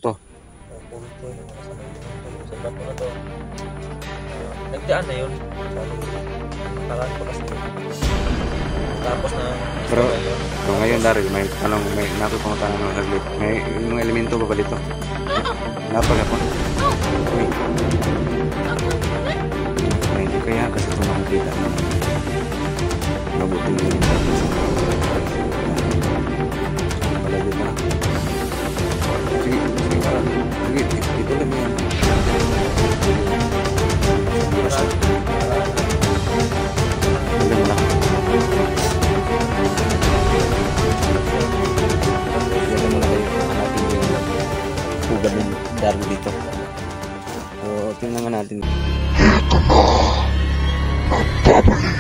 to. Kulto ng mga kasama yung sa bato na to. Nagdaan na yun. Nakaraan pa kasi. Tapos na Pero, yun. pero ngayon Daryl, may tanong, may napipang tanong ng saglit. May mga elemento ba dito? Napag ako. Uy. May hindi kaya kasi ito makikita. Mabuting yun. Pala dito na. Sige, sige, parang. Sige, ito lang yan. Hindi mo na. Yan mo na kayo. Hanapin yung ugan ng Daryl dito. So, tingnan nga natin. Ito na ang babalik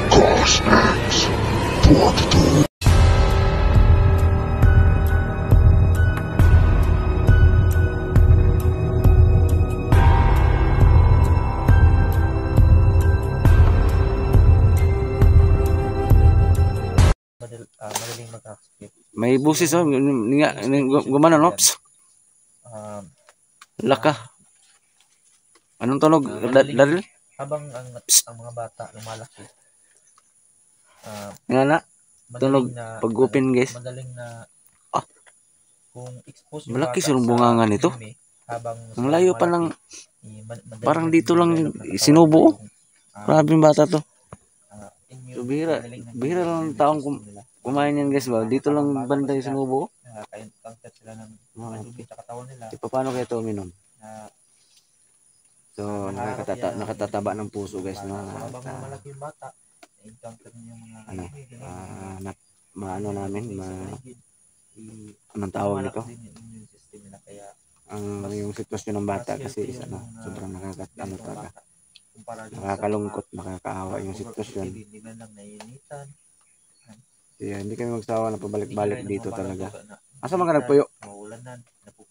Cosmix 22. Madaling mag-activate. May busis oh, gumana no? Laka. Anong tunog? Daryl? Habang ang mga bata lumalaki, Nga na? Tunog na pag-open guys. madaling na kung expose Malaki silang bungangan nito. Habang Ang layo pa ng parang dito lang sinubo. Grabe yung bata to. So, bihira lang ng taong kumain yan guys ba? Dito lang banda yung sinubo. Nakaka-encounter sila ng madumi sa katawan nila. Di pa paano kayo ito uminom? Na So nakatataba ng puso guys na habang malaki yung bata, na-encounter niyo yung mga ano, maano namin, anong tawag nito? Ang yung sitwasyon ng bata kasi is ano, sobrang nakakalungkot, nakakaawa yung sitwasyon. Kaya hindi kami magsawa na pabalik-balik dito talaga. Asa mga nagpuyo?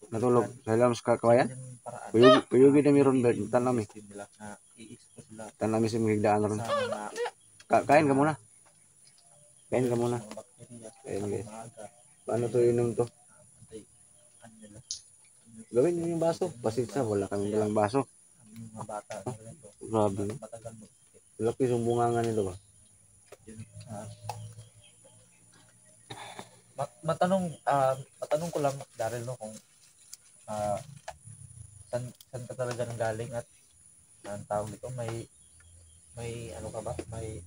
Natulog sa ilang kawayan? Puyugi na meron ba? Tanami. Tanami si magigdaan ron. Kain ka muna. Kain ka muna. Kain guys. Paano to inom to? Gawin mo yung baso. Pasitsa, wala kami dalang baso. Grabe. Laki yung bungangan nito ba? Matanong ko lang Daryl no kung saan ka talaga nang galing at ang tawag dito may ano ka ba may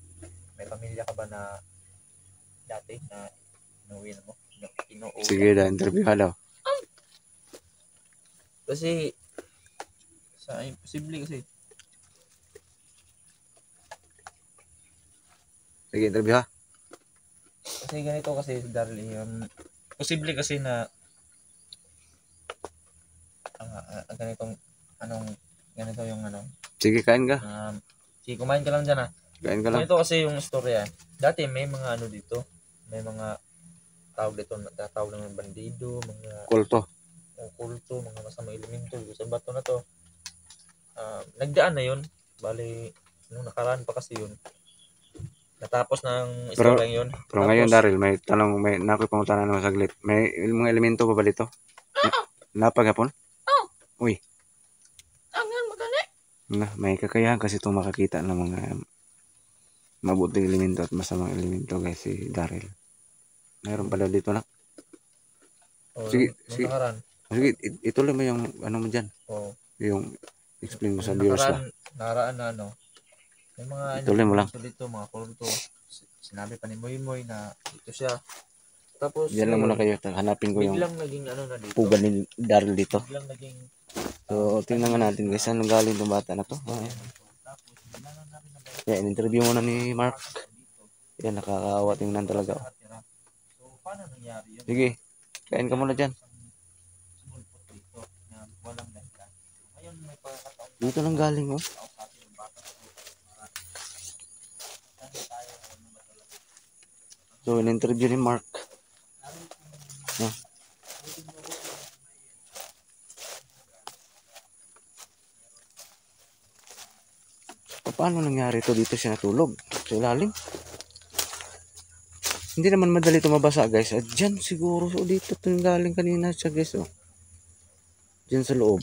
pamilya ka ba na dati na inuwi mo Sige na, interview ka daw. kasi sa imposible kasi Sige, interview ha. kasi ganito kasi Daryl posible kasi na ganitong ganito yung Sige, kain ka. sige kumain ka lang dyan Kain ka lang. ganito kasi yung istorya dati may mga dito may mga tawag dito natawag ng bandido mga Kulto. kulto mga masamang elemento sa bato na to nagdaan na yun bali nung nakaraan pa kasi yun natapos ng istorya yun Pero ngayon Daryl, may tanong, may nakipang tanong naman saglit. May mga elemento ba dito? Napagapon? Uy. May kakayahan kasi itong makakita ng mga mabuting elemento at masamang elemento guys si Daryl. Mayroon pala dito na. Sige, sige. Sige, ituloy mo yung ano mo dyan. Yung explain mo sa viewers ba? Nakaraan na may mga ituloy mo lang. Dito, mga kulto. Sinabi pa ni Moy na dito siya. Tapos Diyan lang muna kayo. Hanapin ko yung biglang naging na dito. pugan ni Daryl dito. Biglang naging So, tingnan nga natin guys. Saan galing itong bata na to? Yan, interview muna ni Mark. Yan, nakakaawa tingnan talaga. So, paano nangyari yun? Sige, kain ka muna dyan. Dito lang galing oh. So, in-interview ni Mark. Paano nangyari to? Dito siya natulog sa ilalim. Hindi naman madali ito mabasa guys. Diyan siguro. So dito ito galing kanina siya guys. Oh. Diyan sa loob.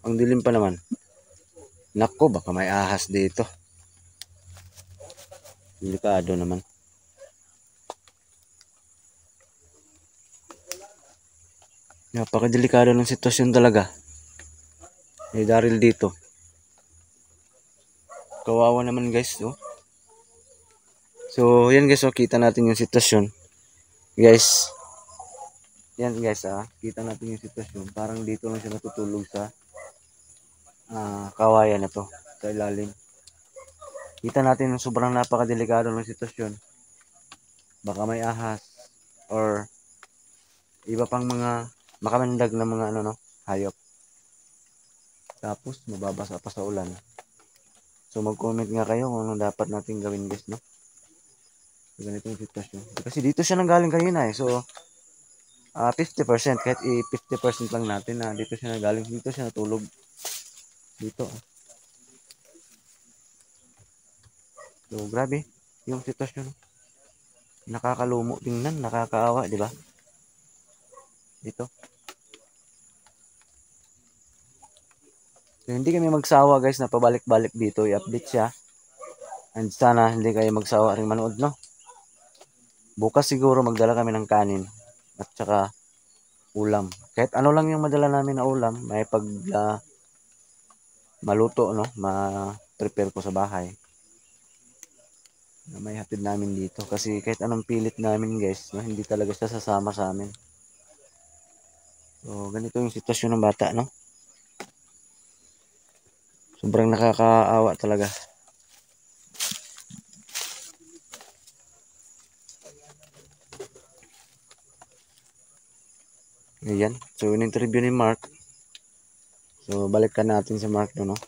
Ang dilim pa naman. Nako, baka may ahas dito. Delikado naman. Napakadelikado ng sitwasyon talaga. May Daryl dito. Kawawa naman guys, oh. So, yan guys, oh, kita natin yung sitwasyon. Guys, yan guys, kita natin yung sitwasyon. Parang dito lang siya natutulog sa kawayan na to, sa ilalim. Kita natin yung sobrang napakadelikado ng sitwasyon. Baka may ahas or iba pang mga makamandag na mga hayop. Tapos mababasa pa sa ulan. So mag-comment nga kayo kung ano dapat natin gawin guys, no? So, ganitong sitwasyon. Kasi dito siya nanggaling kanina eh. So 50%, kahit 50% lang natin na dito siya nanggaling, dito siya natulog. Dito. So grabe yung sitwasyon. Nakakalumo tingnan, nakakaawa, di ba? Dito. So, hindi kami magsawa guys na pabalik-balik dito, i-update siya. And sana hindi kayo magsawa ring manood, no? Bukas siguro magdala kami ng kanin at saka ulam. Kahit ano lang yung madala namin na ulam, may pag maluto, no? Ma-prepare ko sa bahay. May hatid namin dito kasi kahit anong pilit namin guys, no? Hindi talaga siya sasama sa amin. So ganito yung sitwasyon ng bata, no? Sobrang nakakaawa talaga. Ayan. So, in-interview ni Mark. So, balikan natin si Mark doon, no?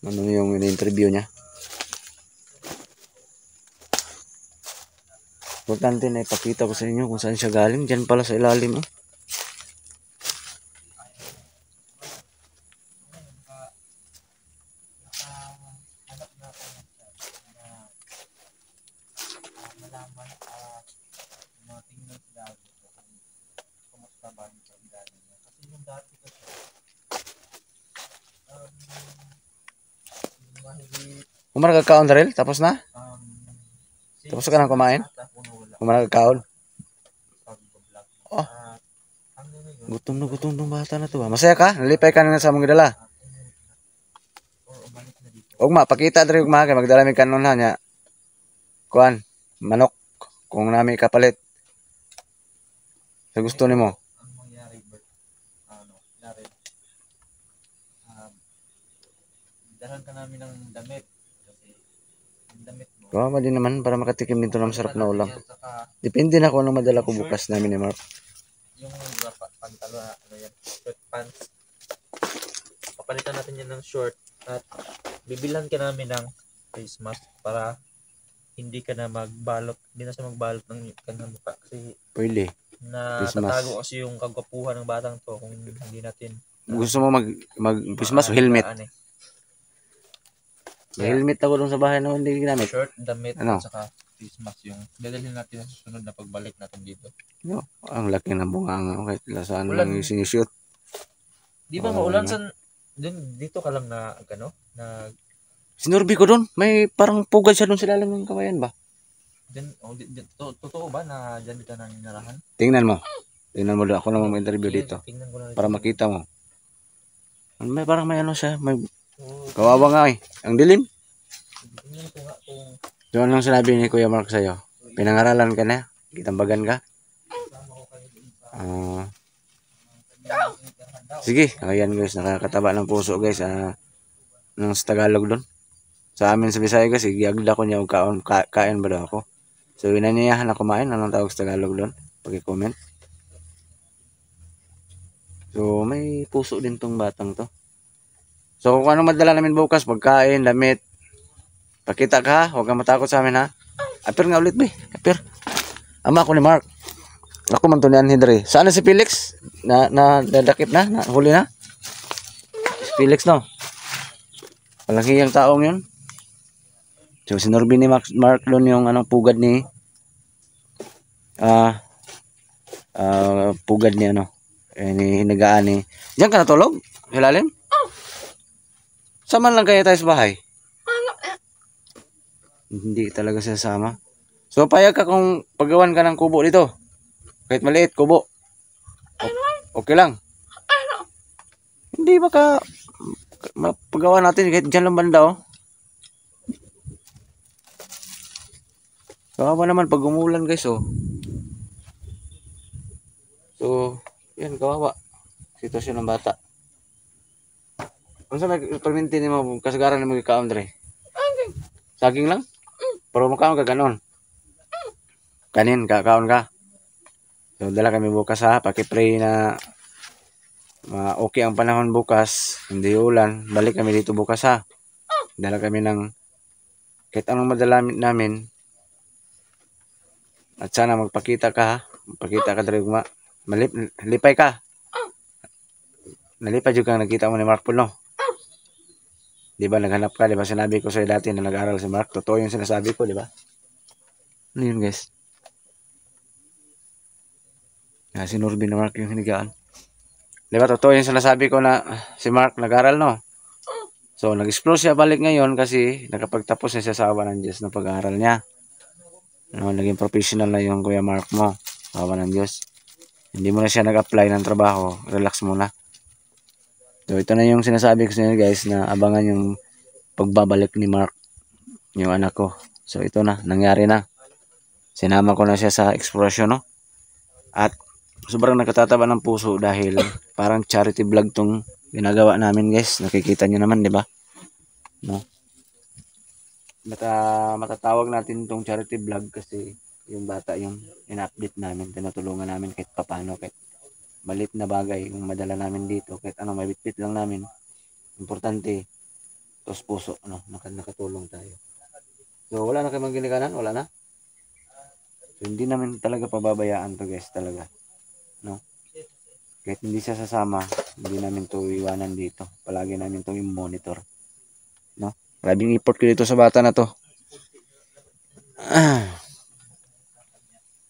Ano yung in-interview niya. Importante na ipakita ko sa inyo kung saan siya galing. Diyan pala sa ilalim, oh. Kumara kakaon Daryl? Tapos na? Tapos ka nang kumain? Kumara kakaon? Oh. Gutom na bata na to. Masaya ka? Nalipay ka na sa mong dala. Ugma, pakita diri ugma kay magdala mi kanon ha nya. Kuan, manok kung nami kapalit. Sa gusto nimo. Ang mangyari Daryl. Dahan ka namin ng damit. Damit mo. Kawawa din naman para makatikim dito ng masarap na ulam. Depende na kung anong madala ko bukas namin ni Mark. Yung pantalo, short pants. Papalitan natin yan ng short at bibilan ka namin ng face mask para hindi ka na magbalot, hindi na siya magbalot ng kanyang mukha kasi Pwede. tatago kasi yung kagwapuhan ng batang to kung hindi natin Gusto mo mag face mask o helmet? May helmet ako doon sa bahay na hindi ginamit. Short, damit, Ano? at saka face mask yung dadalhin natin sa susunod na pagbalik natin dito. No, ang laki ng bunganga kahit lasaan Ulan. lang yung sinishoot. Di ba maulan dito ka lang na Sinurbi ko doon. May parang pugad siya doon sa lalim ng kawayan ba? totoo ba na dyan ka naninirahan? Tingnan mo. Tingnan mo doon. Ako naman mag-interview dito. Tingnan ko na Para makita mo. May parang may ano siya. May kawawa nga eh. Ang dilim. Tingnan ko nga kung Doon lang sinabi ni Kuya Mark sa'yo. Pinangaralan ka na. Kitambagan ka. Sige. Ayan guys. Nakakataba ng puso guys. Nang sa Tagalog doon. Sa amin sa Bisaya kasi giagda ko niya og kain ba daw ako. So inaniyahan na kumain. Anong tawag sa Tagalog doon? Paki-comment. So may puso din tong batang to. So kung ano madala namin bukas, pagkain, damit, pakita ka ha, huwag kang matakot sa amin ha. Apir nga ulit ba? Apir. Ama ko ni Mark. Ako man to ni Anhidre. Saan na si Felix? Dadakip na? Huli na? Si Felix no? Palangiyang taong yun. So sinurbi ni Mark doon yung pugad ni pugad ni ni hinagaan ni. Diyan ka natulog? Ilalim? Sama lang kaya tayo sa bahay? Hindi talaga siya sama. So payag ka kung paggawan ka ng kubo dito. Kahit maliit, kubo. Okay lang. Hindi ba ka mapagawa natin kahit dyan lang banda oh. Kawawa naman pag umulan guys oh. So, yan kawawa. Sitwasyon ng bata. Ano sa may perminti ni mo kasagaran ni mga kaon dre? Saging lang? Pero makaon ka ganon. Kanin, kakaon ka. So, dala kami bukas ha. Pakipray na okay ang panahon bukas. Hindi ulan. Balik kami dito bukas ha. Dala kami ng kahit anong madala namin. At sana magpakita ka ha. Magpakita ka dali guma. Lipay ka. Nalipay juga nakita mo ni Mark Paul no? Di ba naghanap ka? Di ba sinabi ko sa'yo dati na nag-aaral si Mark? Totoo yung sinasabi ko, di ba? Ano yun guys? Si Norbin na Mark yung hinigaan. Di ba totoo yung sinasabi ko na si Mark nag-aaral no? So nag-explore siya balik ngayon kasi nakapagtapos na siya sa awa ng Diyos ng pag-aaral niya. No, naging professional na yung Kuya Mark mo. Sa awa ng Diyos. Hindi mo na siya nag-apply ng trabaho. Relax muna. So ito na yung sinasabi ko sa inyo guys na abangan yung pagbabalik ni Mark. Yung anak ko. So ito na. Nangyari na. Sinama ko na siya sa explorasyon no? At sobrang nakatataba ng puso dahil parang charity vlog tong ginagawa namin guys. Nakikita nyo naman, di ba? No? Matatawag natin tong charity vlog kasi yung bata yung in-update namin. Tinutulungan namin kahit papano. Kahit malit na bagay yung madala namin dito. Kahit ano, may bitbit lang namin. Importante, tos puso. No? Nakatulong tayo. So wala na kayo magginikanan? Wala na? So hindi namin talaga pababayaan to guys talaga. No? Kahit hindi siya sasama, hindi namin to iwanan dito. Palagi namin itong i-monitor. No? Maraming effort ko dito sa bata na to.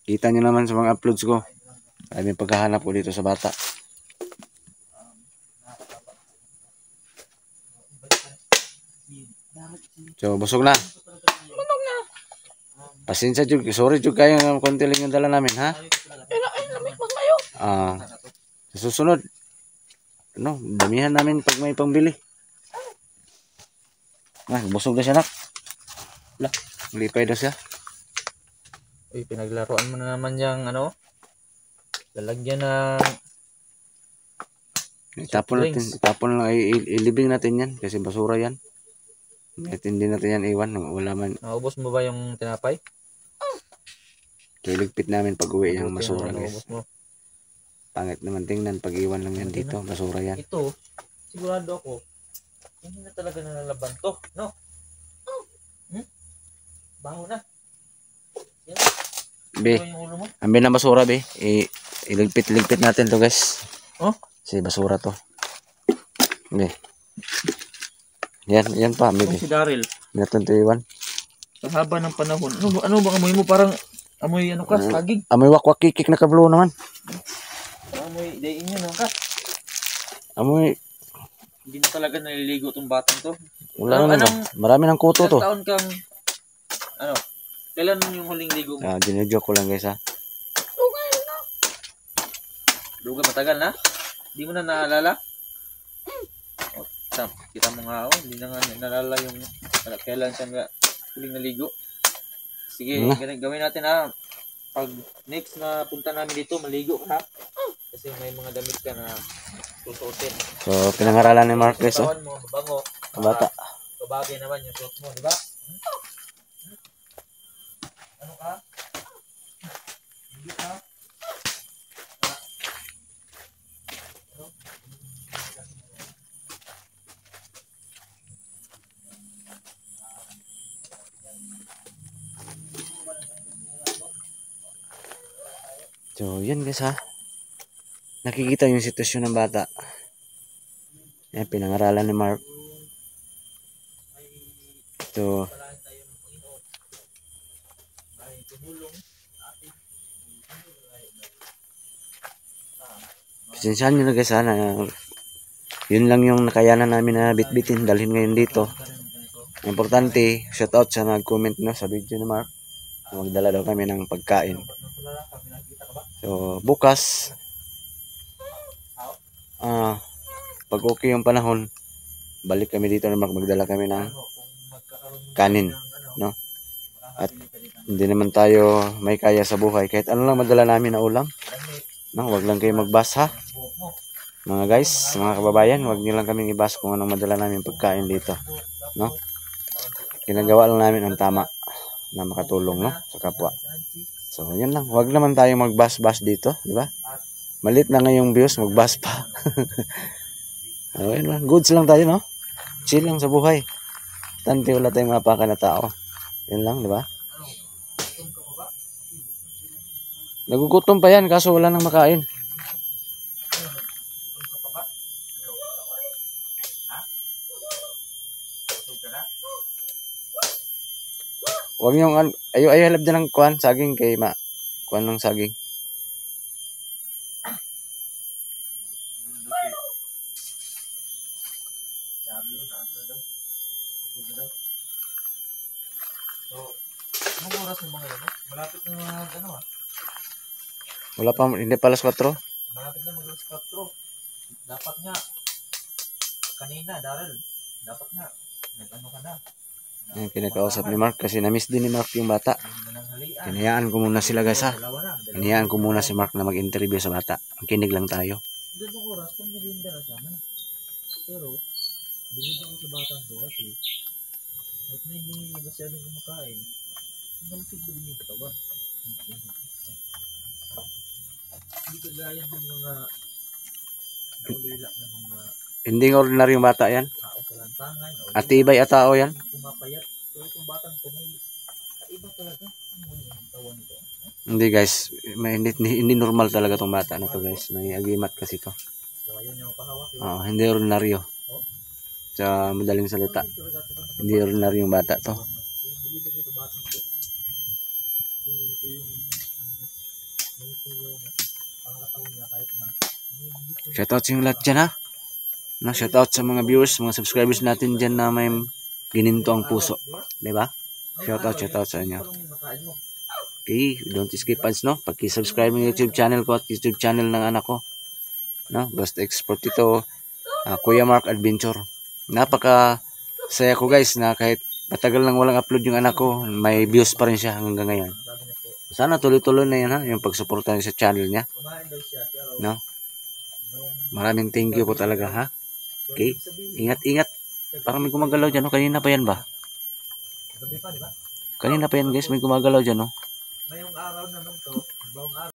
Kita nyo naman sa mga uploads ko. Maraming paghahanap ko dito sa bata. So, busog na. Pasensya jud, sorry jud kayo ng konti lang yung dala namin, ha? Sa susunod, ano, damihan namin pag may pangbili. Busog na siya nak. Wala, lipay na siya. Uy, pinaglaruan mo na naman yung ano, lalagyan ng itapon lang, ilibing natin yan kasi basura yan. At hindi natin yan iwan, wala man. Naubos mo ba yung tinapay? So, iligpit namin pag uwi yung basura guys. Mo. Pangit naman tingnan pag iwan lang yan dito, basura yan. Ito, sigurado ako, hindi na talaga nalalaban to, no? Baho na. Yan. Be, yung ulo mo? ambil na basura be, iligpit natin to guys. Oh? Si basura to. Be. Yan pa, be. Si Daryl. Natin to iwan. Sa haba ng panahon. Ano bang amoy mo? Parang amoy ano ka, saging. Amoy wakwak kikik na kablo naman. Amoy daing yun, ka. Amoy. Hindi na talaga naliligo tong batang to. Wala na naman. Marami ng kuto to. Ilang taon kang, kailan yung huling ligo mo? Ginujoke ko lang guys ha. Duga matagal na? Hindi mo na naalala? Kita mo nga hindi na nga nalala yung kailan siya nga huling naligo. Sige, gawin natin ha. Pag next na punta namin dito, maligo ha. Kasi may mga damit ka na susuotin. So, pinangaralan ni Mark guys, oh. Mo, mabango. Bata. Babagay naman yung suot mo, di ba? Ano ka? Hindi ka? So, yan guys ha. Nakikita yung sitwasyon ng bata. Yan, pinangaralan ni Mark. So, Pasensyahan nyo na guys, sana. Yun lang yung nakayanan namin na bitbitin. Dalhin ngayon dito. Importante, shoutout sa nag-comment na sa video ni Mark. Magdala daw kami ng pagkain. So, bukas, pag okay yung panahon, balik kami dito na magdala kami ng kanin, no? At hindi naman tayo may kaya sa buhay. Kahit ano lang madala namin na ulam, no? Wag lang kayo magbas, ha? Mga guys, mga kababayan, wag niyo lang kaming ibas kung anong madala namin pagkain dito, no? Ginagawa lang namin ang tama na makatulong, no, sa kapwa. So, yun lang. Wag naman tayo magbas-bas dito, di ba? Malit na ngayong views, magbas pa. Ayun lang. Goods lang tayo, no? Chill lang sa buhay. Tante, wala tayong mapaka na tao. Yun lang, di ba? Nagugutom pa yan, kaso wala nang makain. Huwag niyong, ayaw halab din ng kuwan, saging kay kuwan ng saging. Anong oras mo mga yun? Malapit na ano Wala pa, hindi pa alas 4. Malapit na mag-alas 4. Dapat nga, kanina, Daryl, dapat nga, nag-ano ka na. Yung kinakausap ni Mark kasi na-miss din ni Mark yung bata. Hinayaan ko muna sila guys, ha. Hinayaan ko muna si Mark na mag-interview sa bata. Kinig lang tayo. Doon oras, kung naginda na sana. Pero, bilid ako sa batang to kasi, at na hindi masyadong kumakain, malusig ba din yung katawan? Hindi kagaya ng mga naulila ng mga Hindi ordinaryong bata yan. tao sa lantangan. Atibay at tao yan. Pumapayat. So, itong batang to, iba talaga. Ano yung tawan nito? Hindi guys, hindi normal talaga tong bata na to guys. May agimat kasi to. So, ayun yung pahawak. Hindi ordinaryo. Sa madaling salita. Hindi ordinaryong bata to. Bilib ako sa batang to. Ito yung pangkataon niya kahit na Shoutout sa yung lahat dyan, ha. No, shoutout sa mga viewers, mga subscribers natin dyan na may gininto ang puso. Diba? Shoutout sa inyo. Okay, don't skip ads, no? Pag-subscribe ng YouTube channel ko at YouTube channel ng anak ko. No? Basta export ito, Kuya Mark Adventure. Napaka saya ko guys na kahit matagal lang walang upload yung anak ko, may views pa rin siya hanggang ngayon. Sana tuloy-tuloy na yan, ha, yung pagsuporta niya sa channel niya. No? Maraming thank you po talaga, ha. Okay? Ingat-ingat. Parang may gumagalaw dyan, no? Kanina pa yan ba? Kanina pa yan guys, may gumagalaw dyan, no? Ngayong araw naman to, ibang araw.